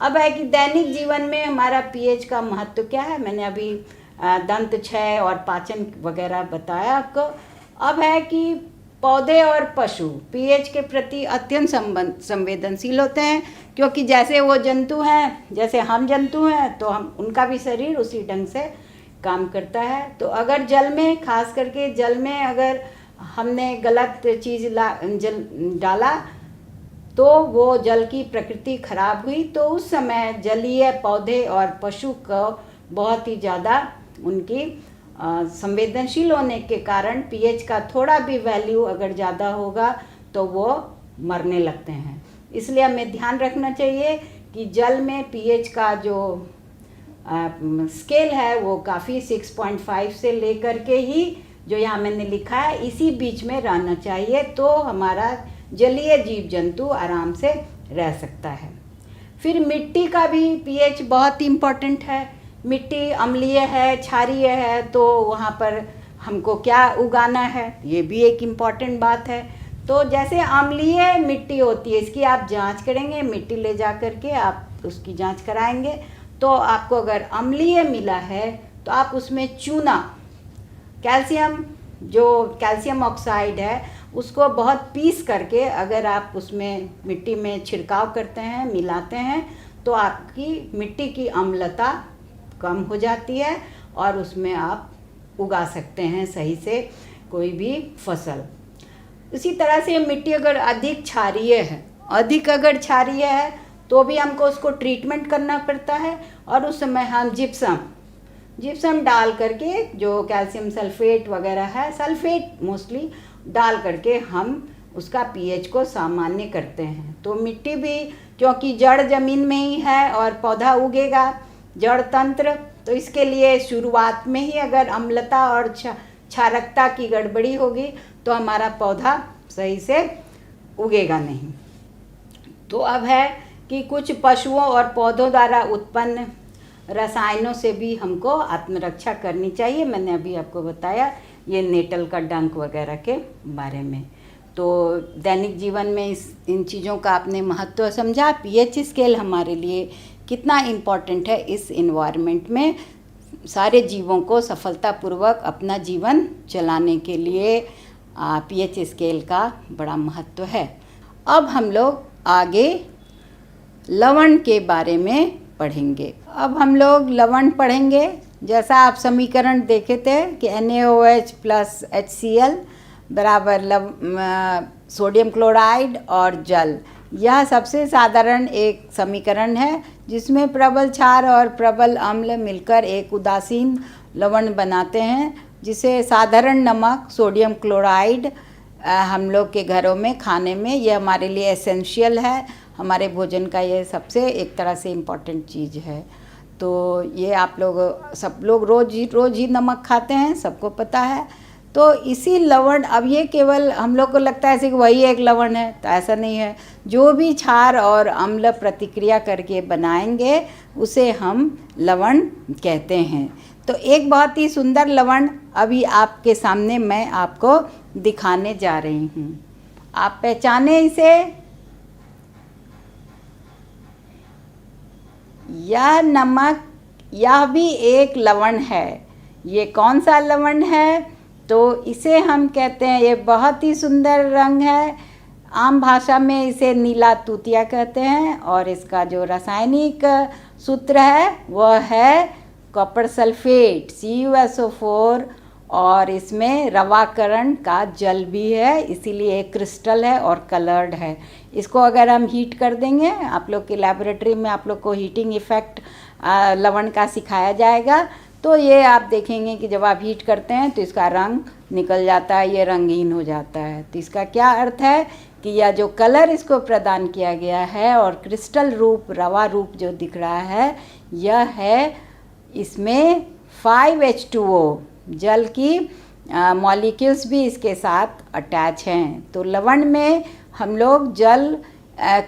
अब है कि दैनिक जीवन में हमारा पीएच का महत्व क्या है। मैंने अभी दंत क्षय और पाचन वगैरह बताया आपको। अब है कि पौधे और पशु पीएच के प्रति अत्यंत संवेदनशील होते हैं, क्योंकि जैसे वो जंतु हैं, जैसे हम जंतु हैं, तो हम उनका भी शरीर उसी ढंग से काम करता है। तो अगर जल में, खास करके जल में अगर हमने गलत चीज़ जल डाला तो वो जल की प्रकृति खराब हुई, तो उस समय जलीय पौधे और पशु को बहुत ही ज़्यादा उनकी संवेदनशील होने के कारण पीएच का थोड़ा भी वैल्यू अगर ज़्यादा होगा तो वो मरने लगते हैं। इसलिए हमें ध्यान रखना चाहिए कि जल में पीएच का जो स्केल है वो काफ़ी 6.5 से लेकर के ही, जो यहाँ मैंने लिखा है, इसी बीच में रहना चाहिए, तो हमारा जलीय जीव जंतु आराम से रह सकता है। फिर मिट्टी का भी पीएच बहुत इम्पोर्टेंट है। मिट्टी अम्लीय है, क्षारीय है, तो वहाँ पर हमको क्या उगाना है, ये भी एक इम्पॉर्टेंट बात है। तो जैसे अम्लीय मिट्टी होती है, इसकी आप जांच करेंगे, मिट्टी ले जा करके आप उसकी जांच कराएंगे, तो आपको अगर अम्लीय मिला है तो आप उसमें चूना, कैल्शियम, जो कैल्शियम ऑक्साइड है, उसको बहुत पीस करके अगर आप उसमें मिट्टी में छिड़काव करते हैं, मिलाते हैं, तो आपकी मिट्टी की अम्लता कम हो जाती है और उसमें आप उगा सकते हैं सही से कोई भी फसल। इसी तरह से मिट्टी अगर अधिक क्षारीय है, अगर क्षारीय है, तो भी हमको उसको ट्रीटमेंट करना पड़ता है, और उस समय हम जिप्सम डाल करके, जो कैल्शियम सल्फेट वगैरह है, सल्फेट मोस्टली डाल करके हम उसका पीएच को सामान्य करते हैं। तो मिट्टी भी, क्योंकि जड़ जमीन में ही है और पौधा उगेगा, जड़ तंत्र, तो इसके लिए शुरुआत में ही अगर अम्लता और क्षारकता की गड़बड़ी होगी तो हमारा पौधा सही से उगेगा नहीं। तो अब है कि कुछ पशुओं और पौधों द्वारा उत्पन्न रसायनों से भी हमको आत्मरक्षा करनी चाहिए। मैंने अभी आपको बताया ये नेटल का डंक वगैरह के बारे में। तो दैनिक जीवन में इन चीज़ों का आपने महत्व समझा। पीएच स्केल हमारे लिए कितना इम्पॉर्टेंट है इस इन्वायरमेंट में, सारे जीवों को सफलतापूर्वक अपना जीवन चलाने के लिए पीएच स्केल का बड़ा महत्व है। अब हम लोग आगे लवण के बारे में पढ़ेंगे। अब हम लोग लवण पढ़ेंगे। जैसा आप समीकरण देखे थे कि NaOH प्लस HCl बराबर सोडियम क्लोराइड और जल, यह सबसे साधारण एक समीकरण है जिसमें प्रबल क्षार और प्रबल अम्ल मिलकर एक उदासीन लवण बनाते हैं, जिसे साधारण नमक सोडियम क्लोराइड हम लोग के घरों में खाने में ये हमारे लिए एसेंशियल है। हमारे भोजन का ये सबसे एक तरह से इम्पॉर्टेंट चीज़ है। तो ये आप लोग सब लोग रोज़ ही नमक खाते हैं, सबको पता है। तो इसी लवण, अब ये केवल हम लोग को लगता है कि वही एक लवण है, तो ऐसा नहीं है। जो भी क्षार और अम्ल प्रतिक्रिया करके बनाएंगे उसे हम लवण कहते हैं। तो एक बहुत ही सुंदर लवण अभी आपके सामने मैं आपको दिखाने जा रही हूँ, आप पहचाने इसे। यह नमक, यह भी एक लवण है। ये कौन सा लवण है? तो इसे हम कहते हैं, ये बहुत ही सुंदर रंग है, आम भाषा में इसे नीला तूतिया कहते हैं, और इसका जो रासायनिक सूत्र है वह है कॉपर सल्फेट CuSO4, और इसमें रवाकरण का जल भी है, इसीलिए एक क्रिस्टल है और कलर्ड है। इसको अगर हम हीट कर देंगे, आप लोग की लैबोरेटरी में आप लोग को हीटिंग इफ़ेक्ट लवण का सिखाया जाएगा, तो ये आप देखेंगे कि जब आप हीट करते हैं तो इसका रंग निकल जाता है, ये रंगीन हो जाता है। तो इसका क्या अर्थ है कि यह जो कलर इसको प्रदान किया गया है और क्रिस्टल रूप, रवा रूप जो दिख रहा है, यह है, इसमें 5H2O जल की मॉलिक्यूल्स भी इसके साथ अटैच हैं। तो लवण में हम लोग जल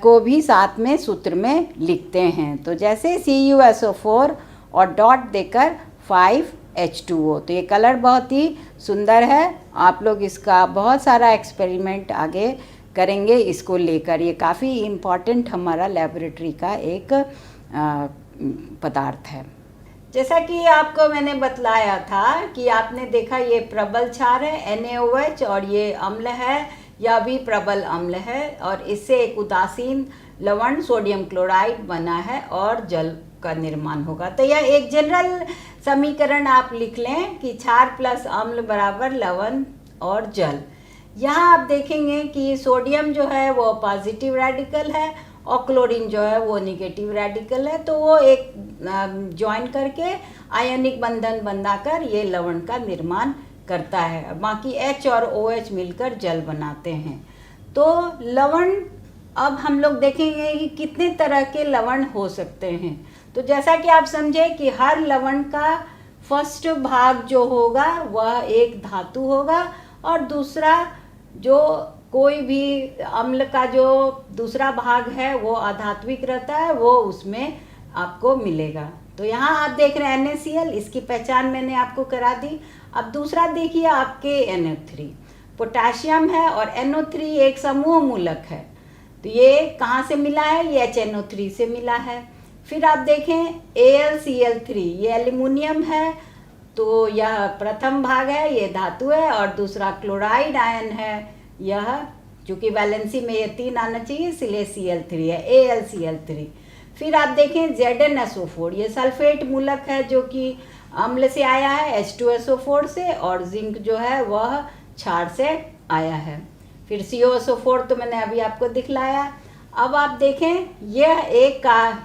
को भी साथ में सूत्र में लिखते हैं। तो जैसे CuSO4 और डॉट देकर 5H2O। तो ये कलर बहुत ही सुंदर है। आप लोग इसका बहुत सारा एक्सपेरिमेंट आगे करेंगे इसको लेकर। ये काफ़ी इम्पॉर्टेंट हमारा लेबोरेटरी का एक पदार्थ है। जैसा कि आपको मैंने बतलाया था कि आपने देखा ये प्रबल क्षार है NaOH, और ये अम्ल है, यह भी प्रबल अम्ल है, और इससे एक उदासीन लवण सोडियम क्लोराइड बना है और जल का निर्माण होगा। तो यह एक जनरल समीकरण आप लिख लें कि क्षार प्लस अम्ल बराबर लवण और जल। यहाँ आप देखेंगे कि सोडियम जो है वो पॉजिटिव रेडिकल है और क्लोरीन जो है वो निगेटिव रेडिकल है, तो वो एक ज्वाइन करके आयनिक बंधन बनाकर ये लवण का निर्माण करता है। बाकी H और OH मिलकर जल बनाते हैं। तो लवण, अब हम लोग देखेंगे कि कितने तरह के लवण हो सकते हैं। तो जैसा कि आप समझे कि हर लवण का फर्स्ट भाग जो होगा वह एक धातु होगा, और दूसरा जो कोई भी अम्ल का जो दूसरा भाग है वो अधात्विक रहता है, वो उसमें आपको मिलेगा। तो यहाँ आप देख रहे हैं NaCl, इसकी पहचान मैंने आपको करा दी। अब दूसरा देखिए आपके NO3, पोटाशियम है और NO3 एक समूह मूलक है। तो ये कहाँ से मिला है? ये HNO3 से मिला है। फिर आप देखें AlCl3, ये एल्यूमिनियम है, तो यह प्रथम भाग है, ये धातु है, और दूसरा क्लोराइड आयन है। यह चूँकि वैलेंसी में ये 3 आना चाहिए इसलिए Cl3 है, AlCl3। फिर आप देखें ZnSO4, ये सल्फेट मूलक है जो कि अम्ल से आया है H2SO4 से, और जिंक जो है वह क्षार से आया है। फिर COSO4 तो मैंने अभी आपको दिखलाया। अब आप देखें यह एक का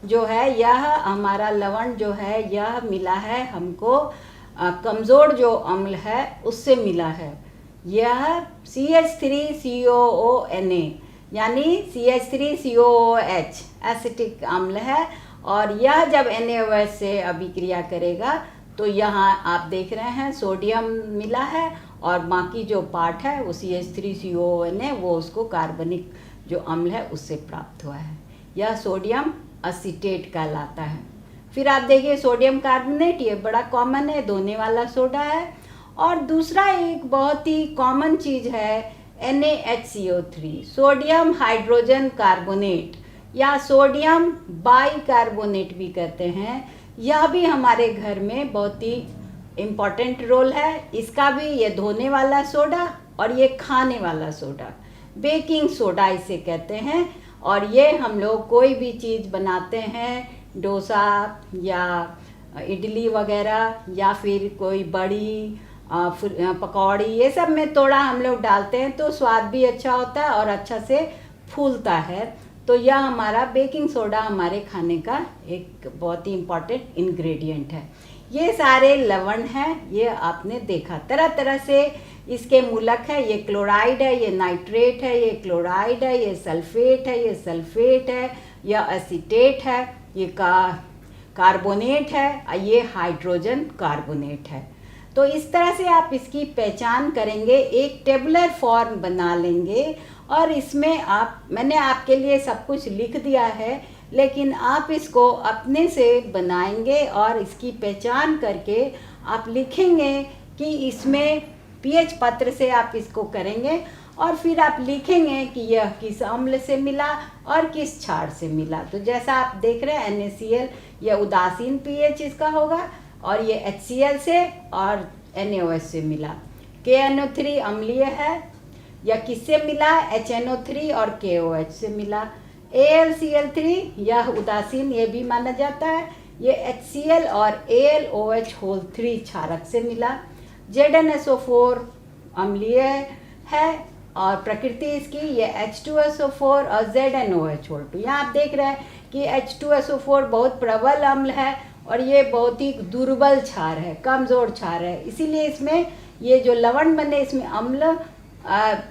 जो है, यह हमारा लवण जो है यह मिला है हमको कमज़ोर जो अम्ल है उससे मिला है। यह CH3COONA यानी CH3COOH एसिटिक अम्ल है, और यह जब NaOH से अभिक्रिया करेगा तो यहाँ आप देख रहे हैं सोडियम मिला है, और बाकी जो पार्ट है वो CH3COONA वो उसको कार्बनिक जो अम्ल है उससे प्राप्त हुआ है। यह सोडियम एसीटेट कहलाता है। फिर आप देखिए सोडियम कार्बोनेट, ये बड़ा कॉमन है, धोने वाला सोडा है। और दूसरा एक बहुत ही कॉमन चीज़ है NaHCO3, सोडियम हाइड्रोजन कार्बोनेट या सोडियम बाइकार्बोनेट भी कहते हैं। यह भी हमारे घर में बहुत ही इम्पॉर्टेंट रोल है। इसका भी, ये धोने वाला सोडा और ये खाने वाला सोडा, बेकिंग सोडा इसे कहते हैं। और ये हम लोग कोई भी चीज़ बनाते हैं, डोसा या इडली वगैरह, या फिर कोई बड़ी पकौड़ी, ये सब में थोड़ा हम लोग डालते हैं तो स्वाद भी अच्छा होता है और अच्छा से फूलता है। तो यह हमारा बेकिंग सोडा हमारे खाने का एक बहुत ही इम्पॉर्टेंट इंग्रेडिएंट है। ये सारे लवण हैं, ये आपने देखा तरह तरह से इसके मूलक है। ये क्लोराइड है, ये नाइट्रेट है, ये क्लोराइड है, ये सल्फेट है, ये सल्फेट है, यह एसीटेट है, ये कार्बोनेट है, ये हाइड्रोजन कार्बोनेट है। तो इस तरह से आप इसकी पहचान करेंगे, एक टेबुलर फॉर्म बना लेंगे, और इसमें मैंने आपके लिए सब कुछ लिख दिया है, लेकिन आप इसको अपने से बनाएंगे और इसकी पहचान करके आप लिखेंगे कि इसमें पीएच पत्र से आप इसको करेंगे, और फिर आप लिखेंगे कि यह किस अम्ल से मिला और किस क्षार से मिला। तो जैसा आप देख रहे हैं NaCl, यह उदासीन पीएच इसका होगा, और ये HCl से और NaOH से मिला। KNO3 अम्लीय है, या किससे मिला? HNO3 और KOH से मिला। AlCl3 यह उदासीन, ये भी माना जाता है, ये HCl और AlOH3 क्षारक से मिला। ZnSO4 अम्लीय है, और प्रकृति इसकी ये H2SO4 और ZnOH2। यहाँ आप देख रहे हैं कि H2SO4 बहुत प्रबल अम्ल है, और ये बहुत ही दुर्बल क्षार है, कमज़ोर क्षार है, इसीलिए इसमें ये जो लवण बने इसमें अम्ल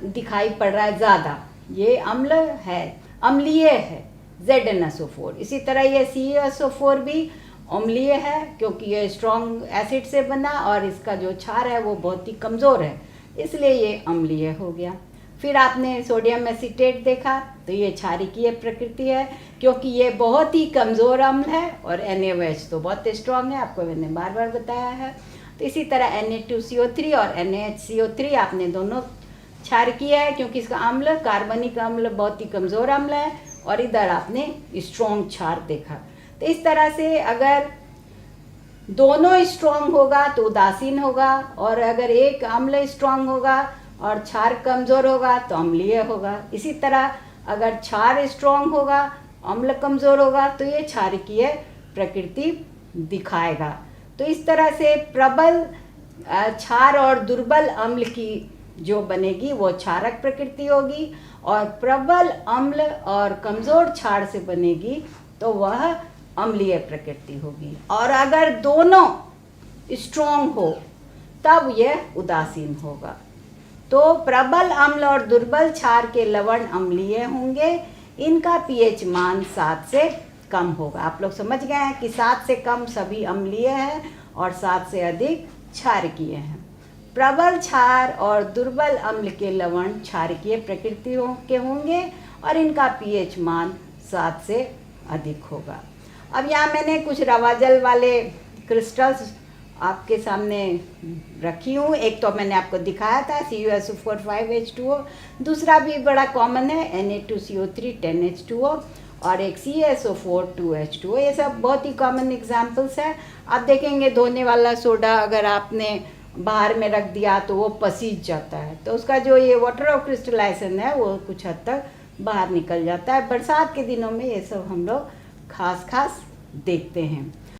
दिखाई पड़ रहा है ज़्यादा। ये अम्ल है, अम्लीय है ZnSO4। इसी तरह ये CaSO4 भी अम्लीय है, क्योंकि ये स्ट्रॉन्ग एसिड से बना और इसका जो क्षार है वो बहुत ही कमज़ोर है, इसलिए ये अम्लीय हो गया। फिर आपने सोडियम एसीटेट देखा, तो ये क्षारिकीय प्रकृति है, क्योंकि ये बहुत ही कमज़ोर अम्ल है, और NaOH तो बहुत स्ट्रॉन्ग है, आपको मैंने बार बार बताया है। तो इसी तरह Na2CO3 और NaHCO3 आपने दोनों क्षारकीय है, क्योंकि इसका अम्ल कार्बनिक अम्ल बहुत ही कमज़ोर अम्ल है, और इधर आपने स्ट्रॉन्ग क्षार देखा। तो इस तरह से अगर दोनों स्ट्रांग होगा तो उदासीन होगा, और अगर एक अम्ल स्ट्रांग होगा और क्षार कमज़ोर होगा तो अम्लीय होगा। इसी तरह अगर क्षार स्ट्रांग होगा, अम्ल कमज़ोर होगा तो ये क्षारकीय प्रकृति दिखाएगा। तो इस तरह से प्रबल क्षार और दुर्बल अम्ल की जो बनेगी वो क्षारक प्रकृति होगी, और प्रबल अम्ल और कमज़ोर क्षार से बनेगी तो वह अम्लीय प्रकृति होगी। और अगर दोनों स्ट्रॉन्ग हो तब यह उदासीन होगा। तो प्रबल अम्ल और दुर्बल क्षार के लवण अम्लीय होंगे, इनका पीएच मान 7 से कम होगा। आप लोग समझ गए हैं कि 7 से कम सभी अम्लीय हैं और 7 से अधिक क्षारकीय हैं। प्रबल क्षार और दुर्बल अम्ल के लवण क्षारकीय प्रकृति के होंगे और इनका पीएच मान 7 से अधिक होगा। अब यहाँ मैंने कुछ रवा जल वाले क्रिस्टल्स आपके सामने रखी हूँ। एक तो मैंने आपको दिखाया था CuSO4 5H2O, दूसरा भी बड़ा कॉमन है Na2CO3 10H2O, और एक CaSO4 2H2O। ये सब बहुत ही कॉमन एग्जाम्पल्स हैं। आप देखेंगे धोने वाला सोडा अगर आपने बाहर में रख दिया तो वो पसीज जाता है, तो उसका जो ये वाटर ऑफ क्रिस्टलाइजेशन है वो कुछ हद तक बाहर निकल जाता है। बरसात के दिनों में ये सब हम लोग खास देखते हैं।